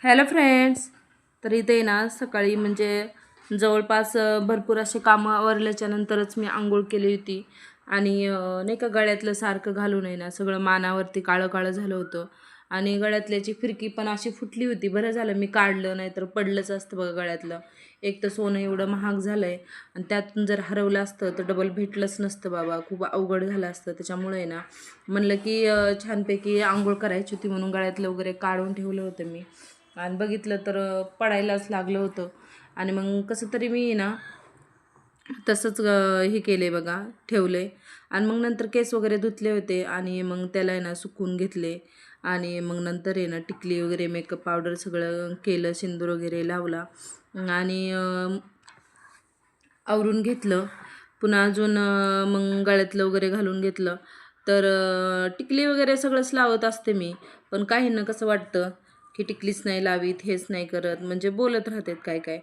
Hello friends. तर इथे ना सकाळी म्हणजे जवळपास भरपूर असे कामं आवरल्याच्या नंतरच मी आंघोळ केली होती. आणि नाही का गळ्यातलं सारखं घालू नये ना, सगळं मानावरती काळं काळं झालं होतं. आणि गळ्यातल्याची फिरकी पण अशी फुटली होती. बरं झालं मी काढलं, नाही तर पडलंच असतं बघा गळ्यातलं. एक तर सोनं एवढं महाग झालं आहे, आणि त्यातून जर हरवलं असतं तर डबल भेटलंच नसतं बाबा, खूप अवघड झालं असतं. त्याच्यामुळे ना म्हणलं की छानपैकी आंघोळ करायची होती, म्हणून गळ्यातलं वगैरे काढून ठेवलं होतं मी. आणि बघितलं तर पडायलाच लागलं होतं. आणि मग कसं तरी मी ना तसंच हे केले बघा, ठेवले. आणि मग नंतर केस वगैरे धुतले होते, आणि मग त्याला आहे ना सुकवून घेतले. आणि मग नंतर आहे ना टिकली वगैरे मेकअप पावडर सगळं केलं, सिंदूर वगैरे लावला. आणि आवरून घेतलं. पुन्हा अजून मग गळ्यातलं वगैरे घालून घेतलं. तर टिकली वगैरे सगळंच लावत असते मी. पण काहींना कसं वाटतं की टिकलीच नाही लावीत, हेच नाही करत, म्हणजे बोलत राहतात काय काय.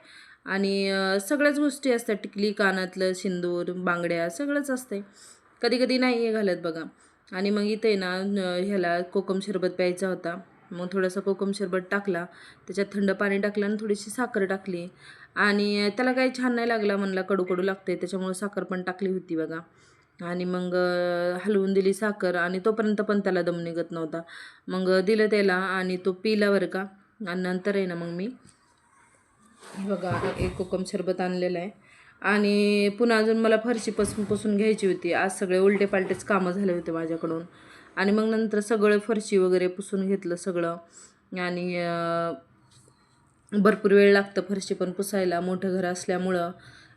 आणि सगळ्याच गोष्टी असतात, टिकली, कानातलं, सिंदूर, बांगड्या सगळंच असते. कधी कधी नाही हे घालत बघा. आणि मग इथे ना ह्याला कोकम शरबत प्यायचा होता. मग थोडासा कोकम शरबत टाकला, त्याच्यात थंड पाणी टाकलं आणि थोडीशी साखर टाकली. आणि त्याला काही छान नाही लागला, म्हणला कडू कडू लागते, त्याच्यामुळे साखर पण टाकली होती बघा. आणि मग हलवून दिली साखर, आणि तोपर्यंत पण त्याला दम निघत नव्हता. मग दिलं त्याला, आणि तो पिला बरं का. आणि नंतर आहे ना मग मी हे बघा एक कोकम सरबत आणलेलं आहे. आणि पुन्हा अजून मला फरशी पुसून घ्यायची होती. आज सगळे उलटे पालटेच कामं झाले होते माझ्याकडून. आणि मग नंतर सगळं फरशी वगैरे पुसून घेतलं सगळं. आणि भरपूर वेळ लागतं फरशी पण पुसायला, मोठं घर असल्यामुळं.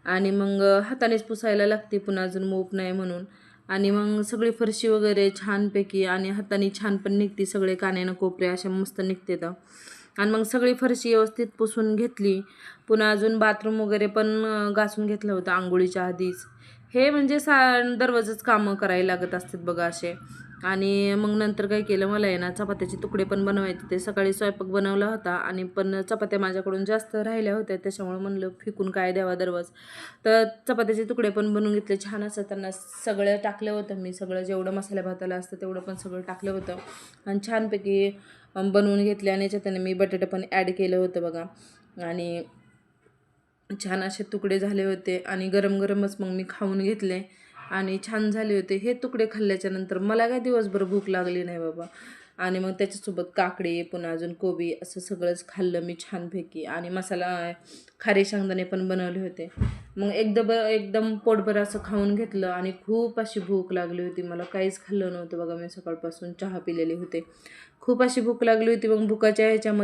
आणि मग हातानेच पुसायला लागते, पुन्हा अजून मोप नाही म्हणून. आणि मग सगळी फरशी वगैरे छानपैकी आणि हाताने छान पण निघते, सगळे कान्यानं कोपरे अशा मस्त निघते तर. आणि मग सगळी फरशी व्यवस्थित पुसून घेतली. पुन्हा अजून बाथरूम वगैरे पण घासून घेतलं होतं आंघोळीच्या आधीच. हे म्हणजे दररोजच कामं करायला लागत असतात बघा असे. आणि मग नंतर काय केलं, मला आहे ना चपात्याचे तुकडे पण बनवायचे. ते सकाळी स्वयंपाक बनवला होता, आणि पण चपात्या माझ्याकडून जास्त राहिल्या होत्या, त्याच्यामुळे म्हणलं फेकून काय द्यावा दररोज. तर चपात्याचे तुकडे पण बनवून घेतले छान असं. त्यांना सगळं टाकलं होतं मी, सगळं जेवढं मसाल्या भाताला असतं तेवढं पण सगळं टाकलं होतं. आणि छानपैकी बनवून घेतले. आणि याच्यात मी बटाटे पण ॲड केलं होतं बघा. आणि छान असे तुकडे झाले होते, आणि गरम गरमच मग मी खाऊन घेतले. आणि छान झाले होते हे तुकडे. खाल्ल्याच्या नंतर मला काय दिवसभर भूक लागली नाही बाबा. आणि मग त्याच्यासोबत काकडी, पुन्हा अजून कोबी, असं सगळंच खाल्लं मी छानपैकी. आणि मसाला खारे शेंगदाणे पण बनवले होते. मग एकदम पोटभर असं खाऊन घेतलं. आणि खूप अशी भूक लागली होती मला, काहीच खाल्लं नव्हतं बघा मी सकाळपासून, चहा पिलेले होते. खूप अशी भूक लागली होती. मग भुकाच्या ह्याच्यामध्ये